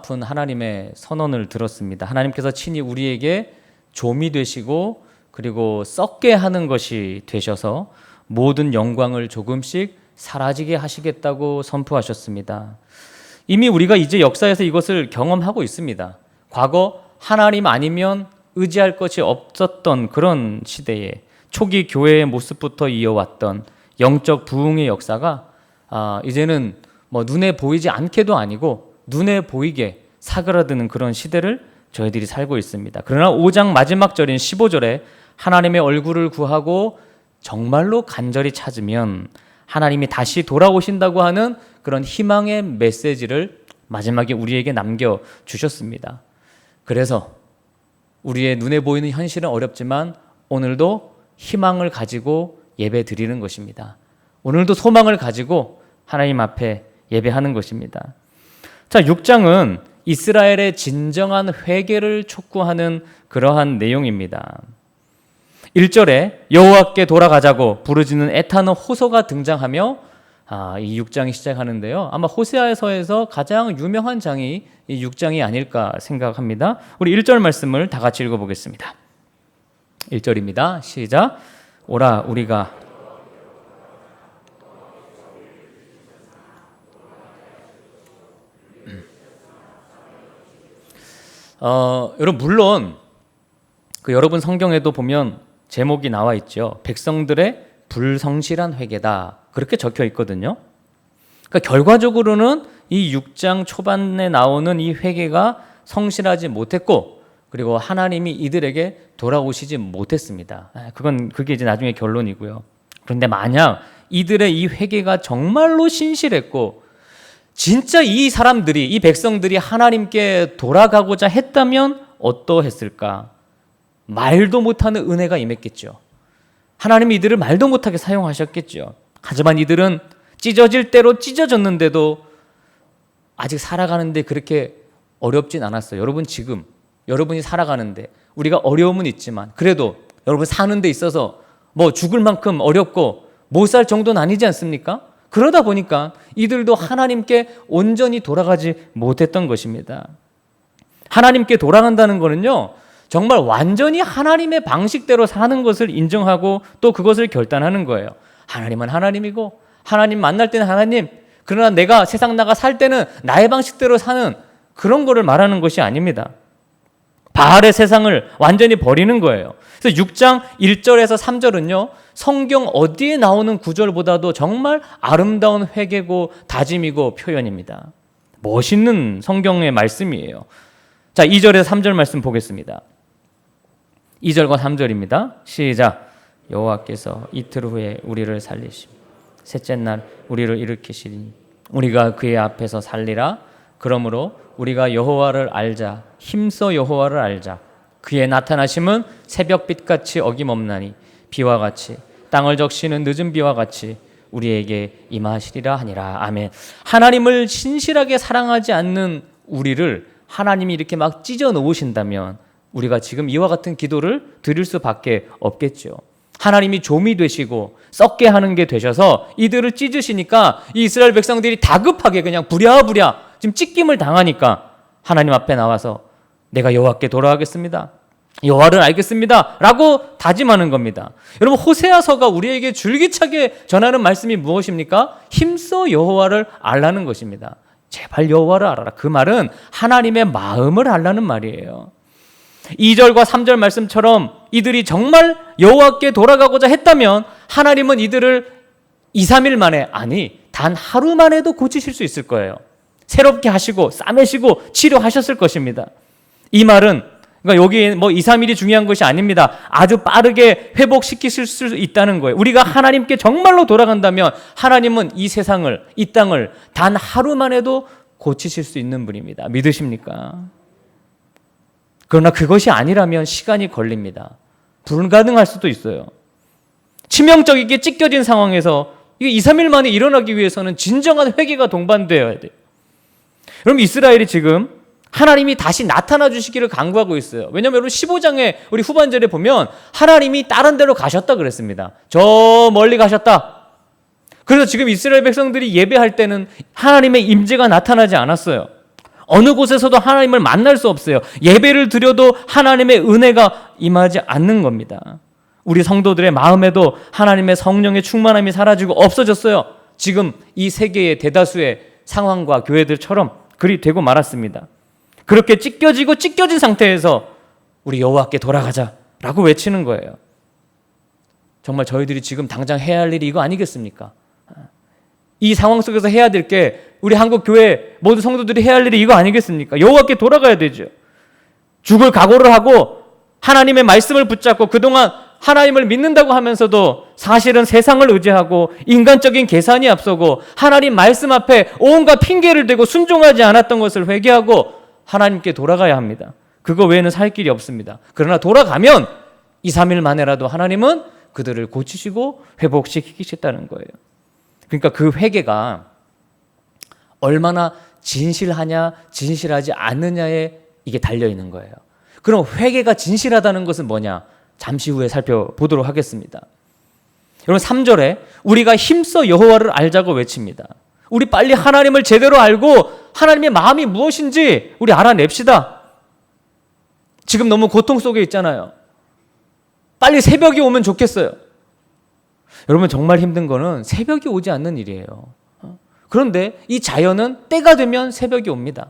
아픈 하나님의 선언을 들었습니다. 하나님께서 친히 우리에게 좀이 되시고 그리고 썩게 하는 것이 되셔서 모든 영광을 조금씩 사라지게 하시겠다고 선포하셨습니다. 이미 우리가 이제 역사에서 이것을 경험하고 있습니다. 과거 하나님 아니면 의지할 것이 없었던 그런 시대에 초기 교회의 모습부터 이어왔던 영적 부흥의 역사가 이제는 뭐 눈에 보이지 않게도 아니고 눈에 보이게 사그라드는 그런 시대를 저희들이 살고 있습니다. 그러나 5장 마지막 절인 15절에 하나님의 얼굴을 구하고 정말로 간절히 찾으면 하나님이 다시 돌아오신다고 하는 그런 희망의 메시지를 마지막에 우리에게 남겨주셨습니다. 그래서 우리의 눈에 보이는 현실은 어렵지만 오늘도 희망을 가지고 예배 드리는 것입니다. 오늘도 소망을 가지고 하나님 앞에 예배하는 것입니다. 자, 6장은 이스라엘의 진정한 회개를 촉구하는 그러한 내용입니다. 1절에 여호와께 돌아가자고 부르짖는 애타는 호소가 등장하며 이 6장이 시작하는데요. 아마 호세아서에서 가장 유명한 장이 이 6장이 아닐까 생각합니다. 우리 1절 말씀을 다 같이 읽어보겠습니다. 1절입니다. 시작. 오라 우리가 여러분 물론 여러분 성경에도 보면 제목이 나와 있죠. 백성들의 불성실한 회개다. 그렇게 적혀 있거든요. 그러니까 결과적으로는 이 6장 초반에 나오는 이 회개가 성실하지 못했고 그리고 하나님이 이들에게 돌아오시지 못했습니다. 그게 이제 나중에 결론이고요. 그런데 만약 이들의 이 회개가 정말로 신실했고 진짜 이 사람들이 이 백성들이 하나님께 돌아가고자 했다면 어떠했을까? 말도 못하는 은혜가 임했겠죠. 하나님이 이들을 말도 못하게 사용하셨겠죠. 하지만 이들은 찢어질 대로 찢어졌는데도 아직 살아가는데 그렇게 어렵진 않았어요. 여러분 지금 여러분이 살아가는데 우리가 어려움은 있지만 그래도 여러분 사는 데 있어서 뭐 죽을 만큼 어렵고 못 살 정도는 아니지 않습니까? 그러다 보니까 이들도 하나님께 온전히 돌아가지 못했던 것입니다. 하나님께 돌아간다는 거는요, 정말 완전히 하나님의 방식대로 사는 것을 인정하고 또 그것을 결단하는 거예요. 하나님은 하나님이고 하나님 만날 때는 하나님, 그러나 내가 세상 나가 살 때는 나의 방식대로 사는 그런 거를 말하는 것이 아닙니다. 바알의 세상을 완전히 버리는 거예요. 그래서 6장 1절에서 3절은요, 성경 어디에 나오는 구절보다도 정말 아름다운 회개고 다짐이고 표현입니다. 멋있는 성경의 말씀이에요. 자, 2절에서 3절 말씀 보겠습니다. 2절과 3절입니다. 시작. 여호와께서 이틀 후에 우리를 살리시며 셋째 날 우리를 일으키시리니 우리가 그의 앞에서 살리라. 그러므로 우리가 여호와를 알자. 힘써 여호와를 알자. 그의 나타나심은 새벽빛같이 어김없나니 비와 같이 땅을 적시는 늦은 비와 같이 우리에게 임하시리라 하니라. 아멘. 하나님을 신실하게 사랑하지 않는 우리를 하나님이 이렇게 막 찢어 놓으신다면 우리가 지금 이와 같은 기도를 드릴 수밖에 없겠죠. 하나님이 좀이 되시고 썩게 하는 게 되셔서 이들을 찢으시니까 이 이스라엘 백성들이 다급하게 그냥 부랴부랴 지금 찢김을 당하니까 하나님 앞에 나와서 내가 여호와께 돌아가겠습니다. 여호와를 알겠습니다. 라고 다짐하는 겁니다. 여러분 호세아서가 우리에게 줄기차게 전하는 말씀이 무엇입니까? 힘써 여호와를 알라는 것입니다. 제발 여호와를 알아라. 그 말은 하나님의 마음을 알라는 말이에요. 2절과 3절 말씀처럼 이들이 정말 여호와께 돌아가고자 했다면 하나님은 이들을 2, 3일 만에 아니 단 하루 만에도 고치실 수 있을 거예요. 새롭게 하시고 싸매시고 치료하셨을 것입니다. 이 말은 그러니까 여기 뭐 2, 3일이 중요한 것이 아닙니다. 아주 빠르게 회복시키실 수 있다는 거예요. 우리가 하나님께 정말로 돌아간다면 하나님은 이 세상을, 이 땅을 단 하루 만에도 고치실 수 있는 분입니다. 믿으십니까? 그러나 그것이 아니라면 시간이 걸립니다. 불가능할 수도 있어요. 치명적이게 찢겨진 상황에서 이게 2, 3일 만에 일어나기 위해서는 진정한 회개가 동반되어야 돼요. 그럼 이스라엘이 지금 하나님이 다시 나타나 주시기를 간구하고 있어요. 왜냐하면 여러분 15장에 우리 후반절에 보면 하나님이 다른 데로 가셨다 그랬습니다. 저 멀리 가셨다. 그래서 지금 이스라엘 백성들이 예배할 때는 하나님의 임재가 나타나지 않았어요. 어느 곳에서도 하나님을 만날 수 없어요. 예배를 드려도 하나님의 은혜가 임하지 않는 겁니다. 우리 성도들의 마음에도 하나님의 성령의 충만함이 사라지고 없어졌어요. 지금 이 세계의 대다수의 상황과 교회들처럼 그리 되고 말았습니다. 그렇게 찢겨진 상태에서 우리 여호와께 돌아가자라고 외치는 거예요. 정말 저희들이 지금 당장 해야 할 일이 이거 아니겠습니까? 이 상황 속에서 해야 될 게 우리 한국 교회 모든 성도들이 해야 할 일이 이거 아니겠습니까? 여호와께 돌아가야 되죠. 죽을 각오를 하고 하나님의 말씀을 붙잡고 그동안 하나님을 믿는다고 하면서도 사실은 세상을 의지하고 인간적인 계산이 앞서고 하나님 말씀 앞에 온갖 핑계를 대고 순종하지 않았던 것을 회개하고 하나님께 돌아가야 합니다. 그거 외에는 살 길이 없습니다. 그러나 돌아가면 2, 3일 만에라도 하나님은 그들을 고치시고 회복시키시겠다는 거예요. 그러니까 그 회개가 얼마나 진실하냐 진실하지 않느냐에 이게 달려있는 거예요. 그럼 회개가 진실하다는 것은 뭐냐? 잠시 후에 살펴보도록 하겠습니다. 여러분 3절에 우리가 힘써 여호와를 알자고 외칩니다. 우리 빨리 하나님을 제대로 알고 하나님의 마음이 무엇인지 우리 알아냅시다. 지금 너무 고통 속에 있잖아요. 빨리 새벽이 오면 좋겠어요. 여러분 정말 힘든 거는 새벽이 오지 않는 일이에요. 그런데 이 자연은 때가 되면 새벽이 옵니다.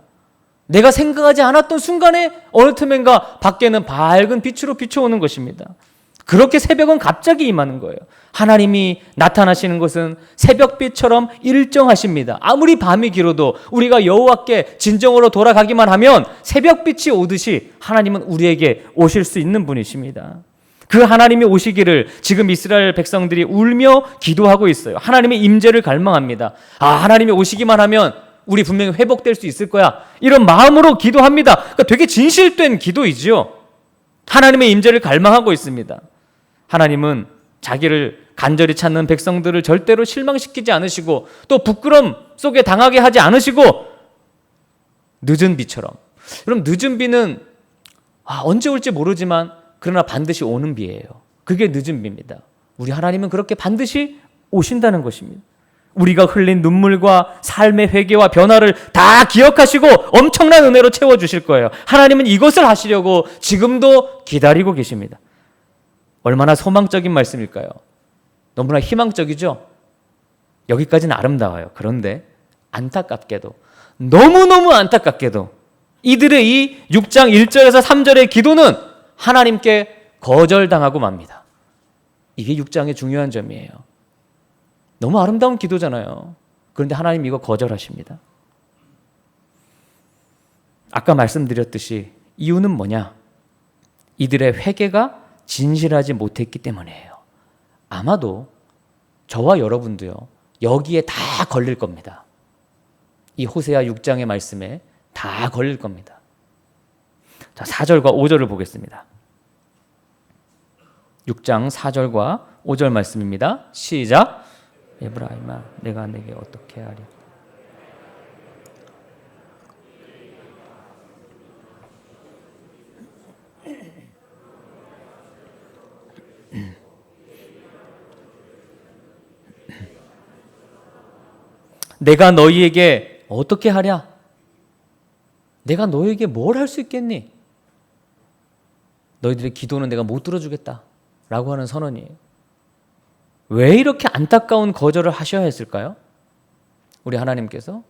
내가 생각하지 않았던 순간에 어느 틈엔가 밖에는 밝은 빛으로 비춰오는 것입니다. 그렇게 새벽은 갑자기 임하는 거예요. 하나님이 나타나시는 것은 새벽빛처럼 일정하십니다. 아무리 밤이 길어도 우리가 여호와께 진정으로 돌아가기만 하면 새벽빛이 오듯이 하나님은 우리에게 오실 수 있는 분이십니다. 그 하나님이 오시기를 지금 이스라엘 백성들이 울며 기도하고 있어요. 하나님의 임재를 갈망합니다. 하나님이 오시기만 하면 우리 분명히 회복될 수 있을 거야. 이런 마음으로 기도합니다. 그러니까 되게 진실된 기도이지요. 하나님의 임재를 갈망하고 있습니다. 하나님은 자기를 간절히 찾는 백성들을 절대로 실망시키지 않으시고 또 부끄럼 속에 당하게 하지 않으시고 늦은 비처럼. 여러분 늦은 비는 언제 올지 모르지만 그러나 반드시 오는 비예요. 그게 늦은 비입니다. 우리 하나님은 그렇게 반드시 오신다는 것입니다. 우리가 흘린 눈물과 삶의 회개와 변화를 다 기억하시고 엄청난 은혜로 채워주실 거예요. 하나님은 이것을 하시려고 지금도 기다리고 계십니다. 얼마나 소망적인 말씀일까요? 너무나 희망적이죠? 여기까지는 아름다워요. 그런데 안타깝게도 너무너무 안타깝게도 이들의 이 6장 1절에서 3절의 기도는 하나님께 거절당하고 맙니다. 이게 6장의 중요한 점이에요. 너무 아름다운 기도잖아요. 그런데 하나님 이거 거절하십니다. 아까 말씀드렸듯이 이유는 뭐냐? 이들의 회개가 진실하지 못했기 때문이에요. 아마도 저와 여러분도요, 여기에 다 걸릴 겁니다. 이 호세아 6장의 말씀에 다 걸릴 겁니다. 자, 4절과 5절을 보겠습니다. 6장 4절과 5절 말씀입니다. 시작. 에브라임아, 내가 내게 어떻게 하리? 내가 너희에게 어떻게 하랴? 내가 너희에게 뭘 할 수 있겠니? 너희들의 기도는 내가 못 들어주겠다 라고 하는 선언이에요. 왜 이렇게 안타까운 거절을 하셔야 했을까요? 우리 하나님께서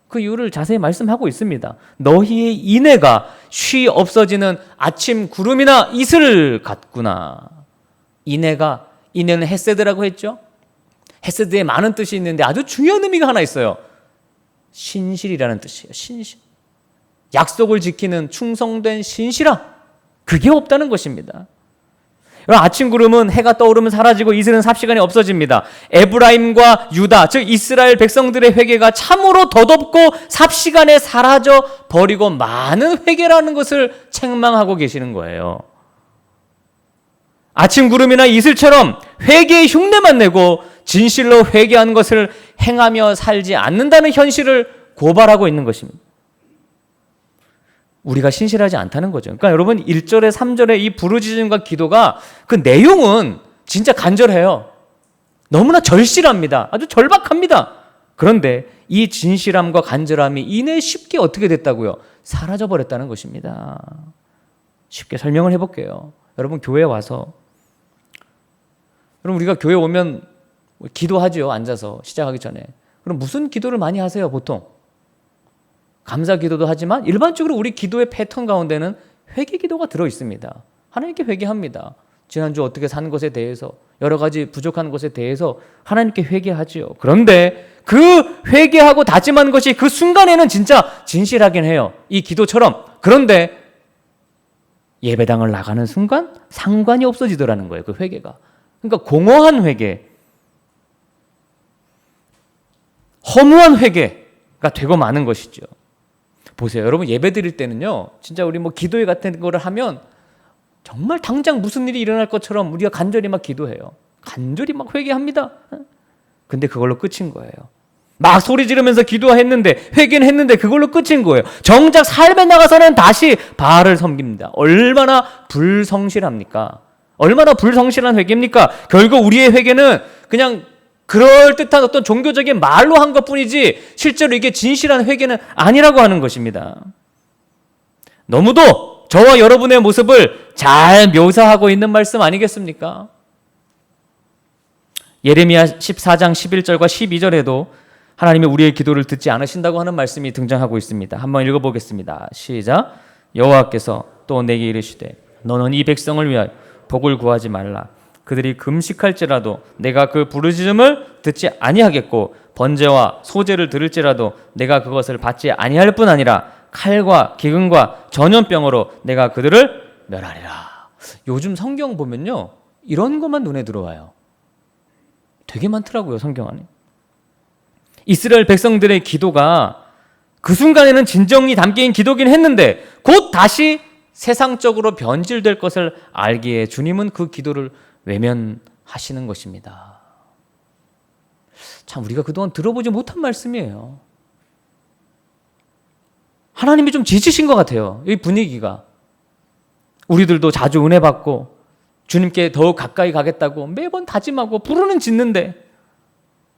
그 이유를 자세히 말씀하고 있습니다. 너희의 인애가 쉬 없어지는 아침 구름이나 이슬 같구나. 인애는 헤세드라고 했죠. 헤세드에 많은 뜻이 있는데 아주 중요한 의미가 하나 있어요. 신실이라는 뜻이에요. 신실. 약속을 지키는 충성된 신실함. 그게 없다는 것입니다. 아침 구름은 해가 떠오르면 사라지고 이슬은 삽시간에 없어집니다. 에브라임과 유다, 즉 이스라엘 백성들의 회개가 참으로 덧없고 삽시간에 사라져 버리고 많은 회개라는 것을 책망하고 계시는 거예요. 아침 구름이나 이슬처럼 회개의 흉내만 내고 진실로 회개한 것을 행하며 살지 않는다는 현실을 고발하고 있는 것입니다. 우리가 신실하지 않다는 거죠. 그러니까 여러분 1절에 3절의 이 부르짖음과 기도가 그 내용은 진짜 간절해요. 너무나 절실합니다. 아주 절박합니다. 그런데 이 진실함과 간절함이 이내 쉽게 어떻게 됐다고요? 사라져버렸다는 것입니다. 쉽게 설명을 해볼게요. 여러분 교회에 와서, 여러분 우리가 교회 오면 기도하죠. 앉아서 시작하기 전에. 그럼 무슨 기도를 많이 하세요? 보통 감사 기도도 하지만 일반적으로 우리 기도의 패턴 가운데는 회개 기도가 들어있습니다. 하나님께 회개합니다. 지난주 어떻게 산 것에 대해서, 여러 가지 부족한 것에 대해서 하나님께 회개하지요. 그런데 그 회개하고 다짐한 것이 그 순간에는 진짜 진실하긴 해요. 이 기도처럼. 그런데 예배당을 나가는 순간 상관이 없어지더라는 거예요. 그 회개가. 그러니까 공허한 회개, 허무한 회개가 되고 마는 것이죠. 보세요. 여러분 예배 드릴 때는요, 진짜 우리 뭐 기도회 같은 거를 하면 정말 당장 무슨 일이 일어날 것처럼 우리가 간절히 막 기도해요. 간절히 막 회개합니다. 근데 그걸로 끝인 거예요. 막 소리 지르면서 기도했는데, 회개는 했는데 그걸로 끝인 거예요. 정작 삶에 나가서는 다시 바알을 섬깁니다. 얼마나 불성실합니까? 얼마나 불성실한 회개입니까? 결국 우리의 회개는 그냥 그럴듯한 어떤 종교적인 말로 한 것뿐이지 실제로 이게 진실한 회개는 아니라고 하는 것입니다. 너무도 저와 여러분의 모습을 잘 묘사하고 있는 말씀 아니겠습니까? 예레미야 14장 11절과 12절에도 하나님이 우리의 기도를 듣지 않으신다고 하는 말씀이 등장하고 있습니다. 한번 읽어보겠습니다. 시작. 여호와께서 또 내게 이르시되 너는 이 백성을 위하여 복을 구하지 말라. 그들이 금식할지라도 내가 그 부르짖음을 듣지 아니하겠고 번제와 소제를 들을지라도 내가 그것을 받지 아니할 뿐 아니라 칼과 기근과 전염병으로 내가 그들을 멸하리라. 요즘 성경 보면요, 이런 것만 눈에 들어와요. 되게 많더라고요, 성경 안에. 이스라엘 백성들의 기도가 그 순간에는 진정이 담긴 기도긴 했는데 곧 다시 세상적으로 변질될 것을 알기에 주님은 그 기도를 외면하시는 것입니다. 참 우리가 그동안 들어보지 못한 말씀이에요. 하나님이 좀 지치신 것 같아요. 이 분위기가. 우리들도 자주 은혜 받고 주님께 더욱 가까이 가겠다고 매번 다짐하고 부르는 짓는데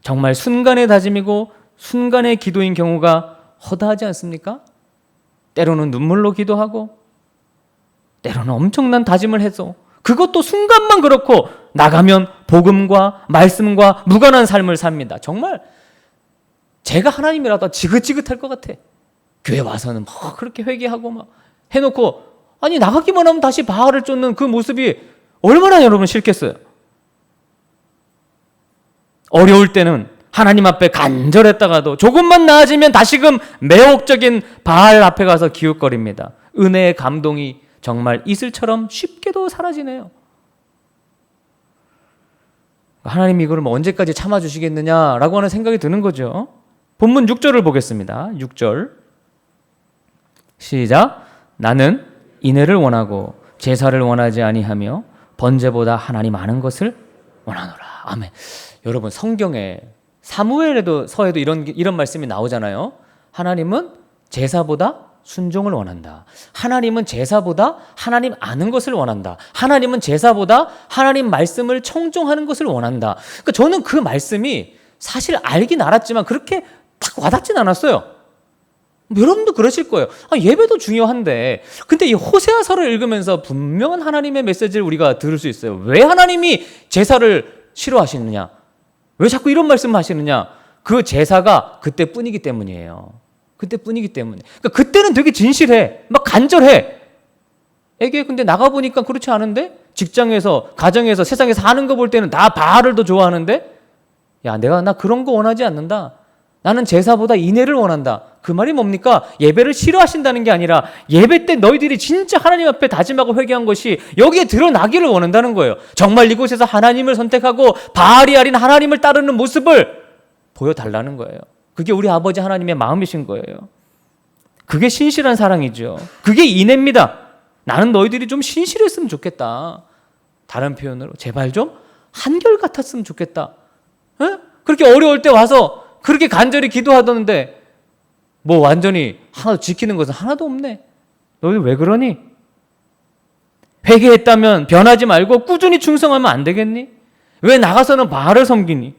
정말 순간의 다짐이고 순간의 기도인 경우가 허다하지 않습니까? 때로는 눈물로 기도하고 때로는 엄청난 다짐을 해서 그것도 순간만 그렇고 나가면 복음과 말씀과 무관한 삶을 삽니다. 정말 제가 하나님이라도 지긋지긋할 것 같아. 교회 와서는 막 그렇게 회개하고 막 해놓고 아니 나가기만 하면 다시 바알을 쫓는 그 모습이 얼마나 여러분 싫겠어요. 어려울 때는 하나님 앞에 간절했다가도 조금만 나아지면 다시금 매혹적인 바알 앞에 가서 기웃거립니다. 은혜의 감동이 정말 이슬처럼 쉽게도 사라지네요. 하나님이 이걸 뭐 언제까지 참아주시겠느냐라고 하는 생각이 드는 거죠. 본문 6절을 보겠습니다. 6절 시작. 나는 인애를 원하고 제사를 원하지 아니하며 번제보다 하나님 아는 것을 원하노라. 아멘. 여러분 성경에 사무엘에도 서에도 이런 말씀이 나오잖아요. 하나님은 제사보다 순종을 원한다. 하나님은 제사보다 하나님 아는 것을 원한다. 하나님은 제사보다 하나님 말씀을 청종하는 것을 원한다. 그러니까 저는 그 말씀이 사실 알긴 알았지만 그렇게 딱 와닿진 않았어요. 여러분도 그러실 거예요. 예배도 중요한데 근데 이 호세아서를 읽으면서 분명한 하나님의 메시지를 우리가 들을 수 있어요. 왜 하나님이 제사를 싫어하시느냐? 왜 자꾸 이런 말씀을 하시느냐? 그 제사가 그때뿐이기 때문이에요. 그때뿐이기 때문에. 그러니까 그때는 되게 진실해. 막 간절해. 애게 근데 나가보니까 그렇지 않은데? 직장에서, 가정에서, 세상에서 하는 거 볼 때는 다 바알을 더 좋아하는데? 야, 나 그런 거 원하지 않는다. 나는 제사보다 인애를 원한다. 그 말이 뭡니까? 예배를 싫어하신다는 게 아니라 예배 때 너희들이 진짜 하나님 앞에 다짐하고 회개한 것이 여기에 드러나기를 원한다는 거예요. 정말 이곳에서 하나님을 선택하고 바알이 아닌 하나님을 따르는 모습을 보여달라는 거예요. 그게 우리 아버지 하나님의 마음이신 거예요. 그게 신실한 사랑이죠. 그게 인애입니다. 나는 너희들이 좀 신실했으면 좋겠다. 다른 표현으로 제발 좀 한결같았으면 좋겠다. 에? 그렇게 어려울 때 와서 그렇게 간절히 기도하던데 뭐 완전히 하나도 지키는 것은 하나도 없네. 너희들 왜 그러니? 회개했다면 변하지 말고 꾸준히 충성하면 안 되겠니? 왜 나가서는 바알을 섬기니?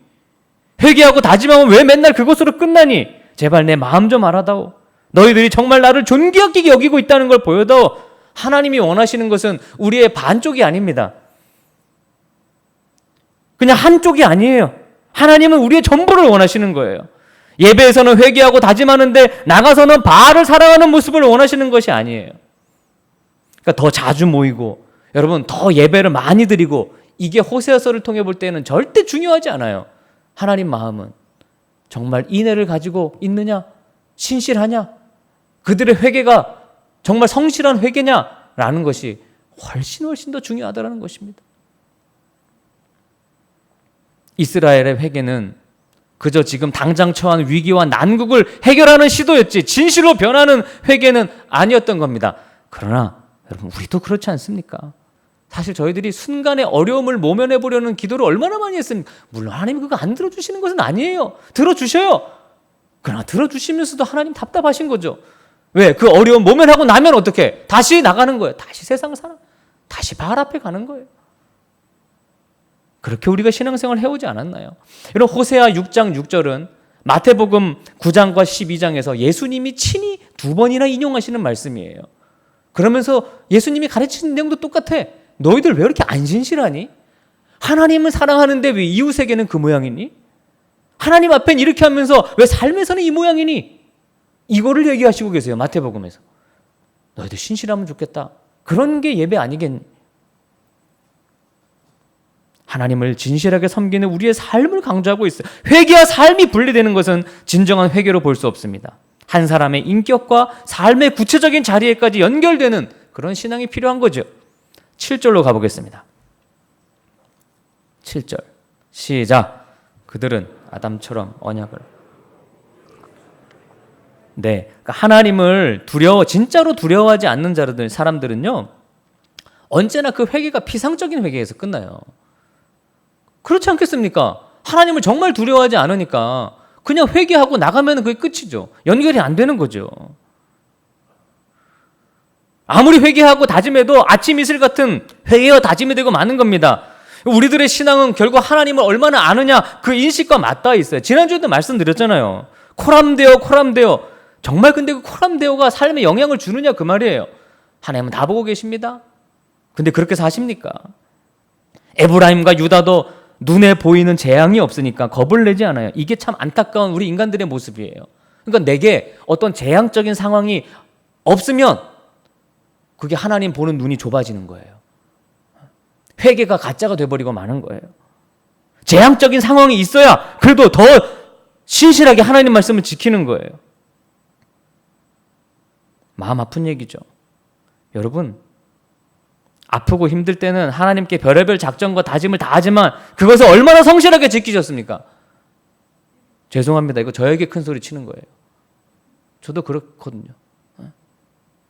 회개하고 다짐하면 왜 맨날 그것으로 끝나니? 제발 내 마음 좀 알아다오. 너희들이 정말 나를 존귀하게 여기고 있다는 걸 보여다오. 하나님이 원하시는 것은 우리의 반쪽이 아닙니다. 그냥 한쪽이 아니에요. 하나님은 우리의 전부를 원하시는 거예요. 예배에서는 회개하고 다짐하는데 나가서는 바알을 사랑하는 모습을 원하시는 것이 아니에요. 그러니까 더 자주 모이고 여러분 더 예배를 많이 드리고 이게 호세아서를 통해 볼 때는 절대 중요하지 않아요. 하나님 마음은 정말 인애를 가지고 있느냐? 신실하냐? 그들의 회개가 정말 성실한 회개냐라는 것이 훨씬 더 중요하다는 것입니다. 이스라엘의 회개는 그저 지금 당장 처한 위기와 난국을 해결하는 시도였지 진실로 변하는 회개는 아니었던 겁니다. 그러나 여러분 우리도 그렇지 않습니까? 사실 저희들이 순간의 어려움을 모면해 보려는 기도를 얼마나 많이 했습니까? 물론 하나님이 그거 안 들어주시는 것은 아니에요. 들어주셔요. 그러나 들어주시면서도 하나님 답답하신 거죠. 왜? 그 어려움 모면하고 나면 어떻게? 다시 나가는 거예요. 다시 세상 살아. 다시 바알 앞에 가는 거예요. 그렇게 우리가 신앙생활을 해오지 않았나요? 이런 호세아 6장 6절은 마태복음 9장과 12장에서 예수님이 친히 2번이나 인용하시는 말씀이에요. 그러면서 예수님이 가르치는 내용도 똑같아. 너희들 왜 이렇게 안 신실하니? 하나님을 사랑하는데 왜 이웃에게는 그 모양이니? 하나님 앞엔 이렇게 하면서 왜 삶에서는 이 모양이니? 이거를 얘기하시고 계세요. 마태복음에서. 너희들 신실하면 좋겠다. 그런 게 예배 아니겠니? 하나님을 진실하게 섬기는 우리의 삶을 강조하고 있어요. 회개와 삶이 분리되는 것은 진정한 회개로 볼 수 없습니다. 한 사람의 인격과 삶의 구체적인 자리에까지 연결되는 그런 신앙이 필요한 거죠. 7절로 가보겠습니다. 7절 시작. 그들은 아담처럼 언약을 그러니까 하나님을 진짜로 두려워하지 않는 사람들은요 언제나 그 회개가 피상적인 회개에서 끝나요. 그렇지 않겠습니까? 하나님을 정말 두려워하지 않으니까 그냥 회개하고 나가면 그게 끝이죠. 연결이 안 되는 거죠. 아무리 회개하고 다짐해도 아침 이슬 같은 회개와 다짐이 되고 마는 겁니다. 우리들의 신앙은 결국 하나님을 얼마나 아느냐 그 인식과 맞닿아 있어요. 지난주에도 말씀드렸잖아요. 코람데오 정말 근데 그 코람데오가 삶에 영향을 주느냐 그 말이에요. 하나님은 다 보고 계십니다. 근데 그렇게 사십니까? 에브라임과 유다도 눈에 보이는 재앙이 없으니까 겁을 내지 않아요. 이게 참 안타까운 우리 인간들의 모습이에요. 그러니까 내게 어떤 재앙적인 상황이 없으면 그게 하나님 보는 눈이 좁아지는 거예요. 회개가 가짜가 돼버리고 마는 거예요. 재앙적인 상황이 있어야 그래도 더 신실하게 하나님 말씀을 지키는 거예요. 마음 아픈 얘기죠. 여러분 아프고 힘들 때는 하나님께 별의별 작정과 다짐을 다 하지만 그것을 얼마나 성실하게 지키셨습니까? 죄송합니다. 이거 저에게 큰 소리 치는 거예요. 저도 그렇거든요.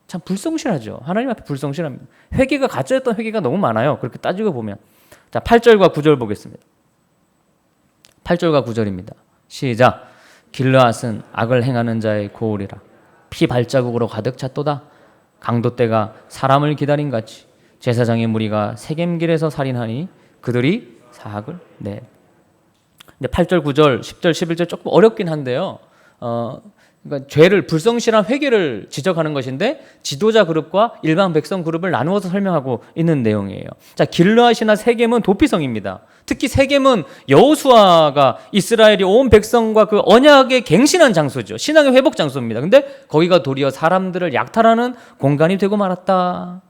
참 불성실하죠. 하나님 앞에 불성실합니다. 회개가 가짜였던 회개가 너무 많아요. 그렇게 따지고 보면. 자, 8절과 9절 보겠습니다. 8절과 9절입니다. 시작. 길르앗은 악을 행하는 자의 고울이라. 피 발자국으로 가득 찼도다. 강도떼가 사람을 기다린 같이 제사장의 무리가 세겜길에서 살인하니 그들이 사학을 내. 근데 8절, 9절, 10절, 11절 조금 어렵긴 한데요. 그러니까 죄를 불성실한 회개를 지적하는 것인데 지도자 그룹과 일반 백성 그룹을 나누어서 설명하고 있는 내용이에요. 자, 길르앗이나 세겜은 도피성입니다. 특히 세겜은 여호수아가 이스라엘이 온 백성과 그 언약에 갱신한 장소죠. 신앙의 회복 장소입니다. 근데 거기가 도리어 사람들을 약탈하는 공간이 되고 말았다.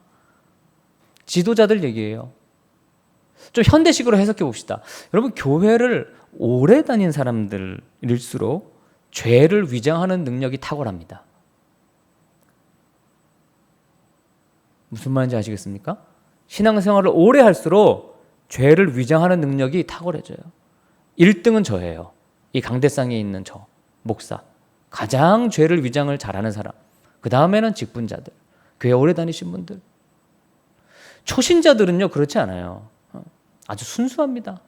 지도자들 얘기예요. 좀 현대식으로 해석해 봅시다. 여러분 교회를 오래 다닌 사람들일수록 죄를 위장하는 능력이 탁월합니다. 무슨 말인지 아시겠습니까? 신앙생활을 오래 할수록 죄를 위장하는 능력이 탁월해져요. 1등은 저예요. 이 강대상에 있는 저 목사. 가장 죄를 위장을 잘하는 사람. 그 다음에는 직분자들. 교회 오래 다니신 분들. 초신자들은요 그렇지 않아요. 아주 순수합니다.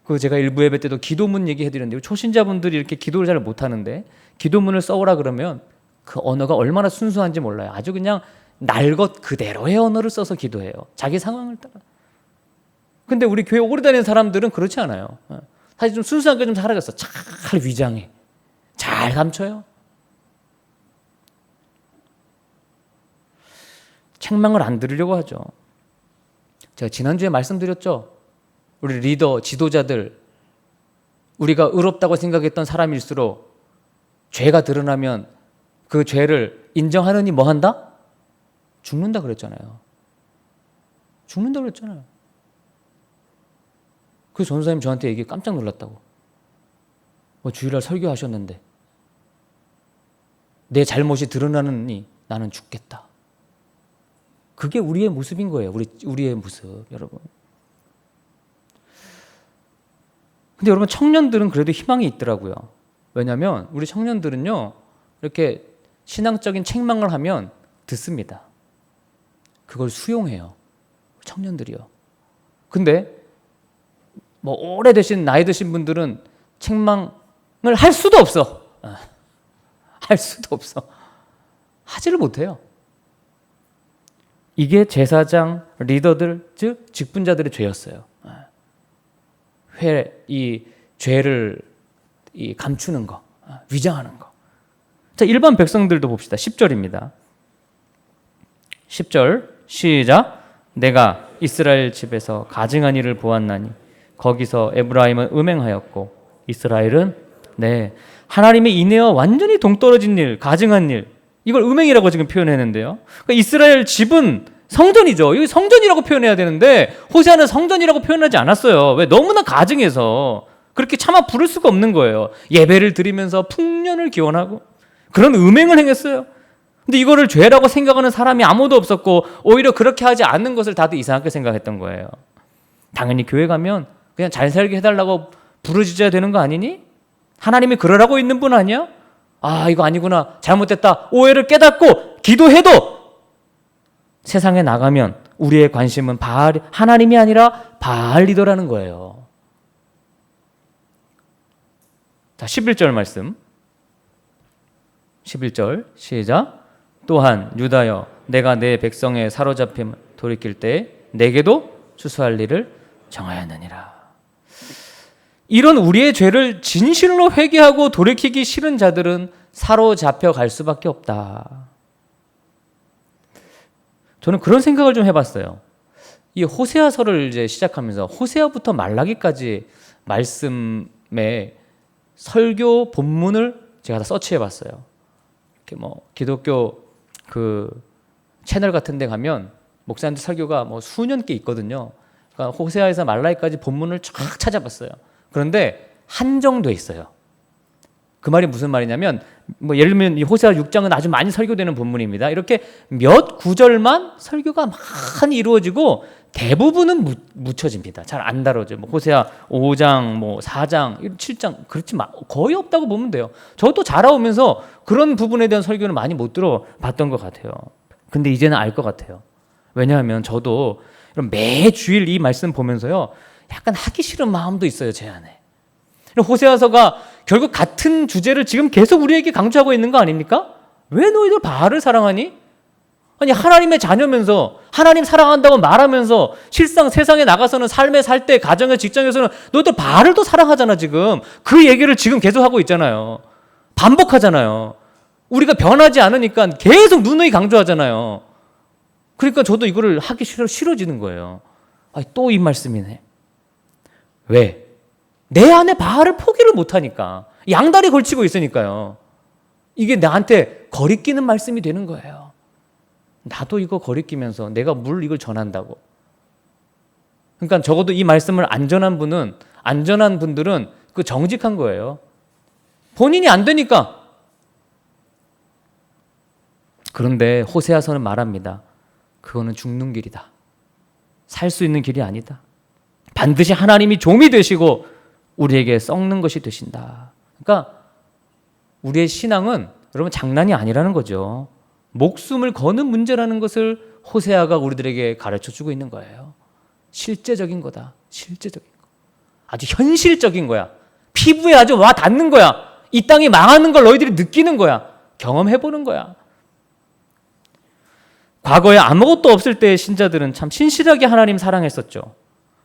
그 제가 일부 예배 때도 기도문 얘기해드렸는데 초신자분들이 이렇게 기도를 잘 못하는데 기도문을 써오라 그러면 그 언어가 얼마나 순수한지 몰라요. 아주 그냥 날 것 그대로의 언어를 써서 기도해요. 자기 상황을 따라. 근데 우리 교회 오래 다니는 사람들은 그렇지 않아요. 사실 좀 순수한 게 좀 사라졌어. 잘 위장해. 잘 감춰요. 책망을 안 들으려고 하죠. 제가 지난주에 말씀드렸죠. 우리 리더, 지도자들, 우리가 의롭다고 생각했던 사람일수록 죄가 드러나면 그 죄를 인정하느니 뭐 한다? 죽는다 그랬잖아요. 죽는다 그랬잖아요. 그 전사님 저한테 얘기 깜짝 놀랐다고. 주일날 설교하셨는데 내 잘못이 드러나느니 나는 죽겠다. 그게 우리의 모습인 거예요. 우리의 모습, 여러분. 근데 여러분, 청년들은 그래도 희망이 있더라고요. 왜냐하면 우리 청년들은요, 이렇게 신앙적인 책망을 하면 듣습니다. 그걸 수용해요. 청년들이요. 근데 뭐 오래되신 나이 드신 분들은 책망을 할 수도 없어. 할 수도 없어. 하지를 못해요. 이게 제사장, 리더들, 즉 직분자들의 죄였어요. 이 죄를 감추는 거, 위장하는 거. 자, 일반 백성들도 봅시다. 10절입니다. 10절 시작. 내가 이스라엘 집에서 가증한 일을 보았나니 거기서 에브라임은 음행하였고 이스라엘은 하나님의 인애와 완전히 동떨어진 일, 가증한 일, 이걸 음행이라고 지금 표현했는데요. 그러니까 이스라엘 집은 성전이죠. 이거 성전이라고 표현해야 되는데 호세아는 성전이라고 표현하지 않았어요. 왜? 너무나 가증해서 그렇게 차마 부를 수가 없는 거예요. 예배를 드리면서 풍년을 기원하고 그런 음행을 행했어요. 근데 이거를 죄라고 생각하는 사람이 아무도 없었고 오히려 그렇게 하지 않는 것을 다들 이상하게 생각했던 거예요. 당연히 교회 가면 그냥 잘 살게 해달라고 부르짖어야 되는 거 아니니? 하나님이 그러라고 있는 분 아니야? 이거 아니구나, 잘못됐다, 오해를 깨닫고 기도해도 세상에 나가면 우리의 관심은 하나님이 아니라 바알 리더라는 거예요. 자, 11절 말씀. 11절 시작. 또한 유다여, 내가 내 백성의 사로잡힘을 돌이킬 때 내게도 추수할 일을 정하였느니라. 이런 우리의 죄를 진실로 회개하고 돌이키기 싫은 자들은 사로잡혀 갈 수밖에 없다. 저는 그런 생각을 좀 해봤어요. 이 호세아서를 이제 시작하면서 호세아부터 말라기까지 말씀의 설교 본문을 제가 다 서치해봤어요. 이렇게 뭐 기독교 그 채널 같은 데 가면 목사님들 설교가 뭐 수년 개 있거든요. 그러니까 호세아에서 말라기까지 본문을 쫙 찾아봤어요. 그런데 한정돼 있어요. 그 말이 무슨 말이냐면 뭐 예를 들면 이 호세아 6장은 아주 많이 설교되는 본문입니다. 이렇게 몇 구절만 설교가 많이 이루어지고 대부분은 묻혀집니다. 잘 안 다뤄져요. 뭐 호세아 5장, 뭐 4장, 7장 그렇지 거의 없다고 보면 돼요. 저도 자라오면서 그런 부분에 대한 설교는 많이 못 들어봤던 것 같아요. 근데 이제는 알 것 같아요. 왜냐하면 저도 매주일 이 말씀 보면서요, 약간 하기 싫은 마음도 있어요, 제 안에. 호세아서가 결국 같은 주제를 지금 계속 우리에게 강조하고 있는 거 아닙니까? 왜 너희들 바알을 사랑하니? 아니, 하나님의 자녀면서 하나님 사랑한다고 말하면서 실상 세상에 나가서는 삶에 살 때 가정에 직장에서는 너희들 바알을 또 사랑하잖아. 지금 그 얘기를 지금 계속 하고 있잖아요. 반복하잖아요. 우리가 변하지 않으니까 계속 누누이 강조하잖아요. 그러니까 저도 이거를 하기 싫어지는 거예요. 또 이 말씀이네. 왜? 내 안에 바알을 포기를 못하니까. 양다리 걸치고 있으니까요. 이게 나한테 거리끼는 말씀이 되는 거예요. 나도 이거 거리끼면서 내가 이걸 전한다고. 그러니까 적어도 이 말씀을 안전한 분들은 그 정직한 거예요. 본인이 안 되니까. 그런데 호세아서는 말합니다. 그거는 죽는 길이다. 살 수 있는 길이 아니다. 반드시 하나님이 좀이 되시고 우리에게 썩는 것이 되신다. 그러니까 우리의 신앙은 여러분 장난이 아니라는 거죠. 목숨을 거는 문제라는 것을 호세아가 우리들에게 가르쳐주고 있는 거예요. 실제적인 거다. 실제적인 거. 아주 현실적인 거야. 피부에 아주 와 닿는 거야. 이 땅이 망하는 걸 너희들이 느끼는 거야. 경험해보는 거야. 과거에 아무것도 없을 때의 신자들은 참 신실하게 하나님 사랑했었죠.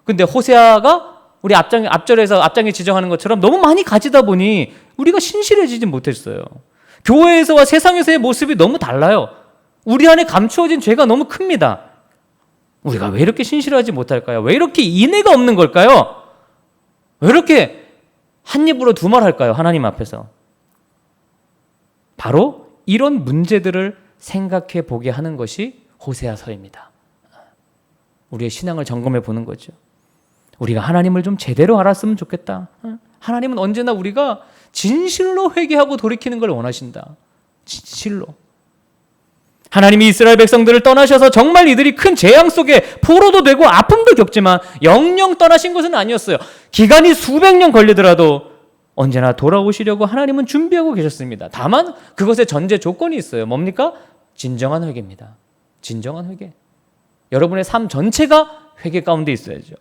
근데 호세아가 우리 앞절에서 앞장에 지정하는 것처럼 너무 많이 가지다 보니 우리가 신실해지지 못했어요. 교회에서와 세상에서의 모습이 너무 달라요. 우리 안에 감추어진 죄가 너무 큽니다. 우리가 왜 이렇게 신실하지 못할까요? 왜 이렇게 인애가 없는 걸까요? 왜 이렇게 한 입으로 두 말 할까요? 하나님 앞에서. 바로 이런 문제들을 생각해 보게 하는 것이 호세아서입니다. 우리의 신앙을 점검해 보는 거죠. 우리가 하나님을 좀 제대로 알았으면 좋겠다. 하나님은 언제나 우리가 진실로 회개하고 돌이키는 걸 원하신다. 진실로. 하나님이 이스라엘 백성들을 떠나셔서 정말 이들이 큰 재앙 속에 포로도 되고 아픔도 겪지만 영영 떠나신 것은 아니었어요. 기간이 수백 년 걸리더라도 언제나 돌아오시려고 하나님은 준비하고 계셨습니다. 다만 그것의 전제 조건이 있어요. 뭡니까? 진정한 회개입니다. 진정한 회개. 여러분의 삶 전체가 회개 가운데 있어야죠.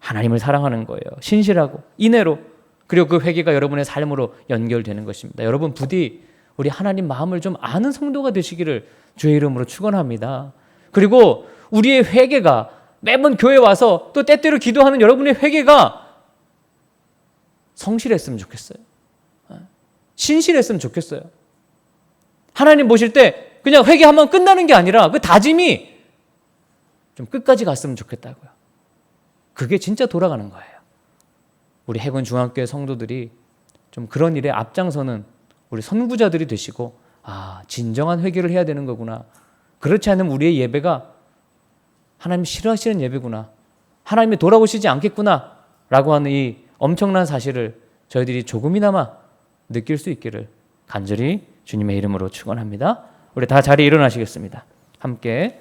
하나님을 사랑하는 거예요. 신실하고 인애로. 그리고 그 회개가 여러분의 삶으로 연결되는 것입니다. 여러분 부디 우리 하나님 마음을 좀 아는 성도가 되시기를 주의 이름으로 축원합니다. 그리고 우리의 회개가 매번 교회 와서 또 때때로 기도하는 여러분의 회개가 성실했으면 좋겠어요. 신실했으면 좋겠어요. 하나님 보실 때 그냥 회개하면 끝나는 게 아니라 그 다짐이 좀 끝까지 갔으면 좋겠다고요. 그게 진짜 돌아가는 거예요. 우리 해군 중앙교회 성도들이 좀 그런 일에 앞장서는 우리 선구자들이 되시고 진정한 회개를 해야 되는 거구나. 그렇지 않으면 우리의 예배가 하나님 싫어하시는 예배구나. 하나님이 돌아오시지 않겠구나 라고 하는 이 엄청난 사실을 저희들이 조금이나마 느낄 수 있기를 간절히 주님의 이름으로 축원합니다. 우리 다 자리에 일어나시겠습니다. 함께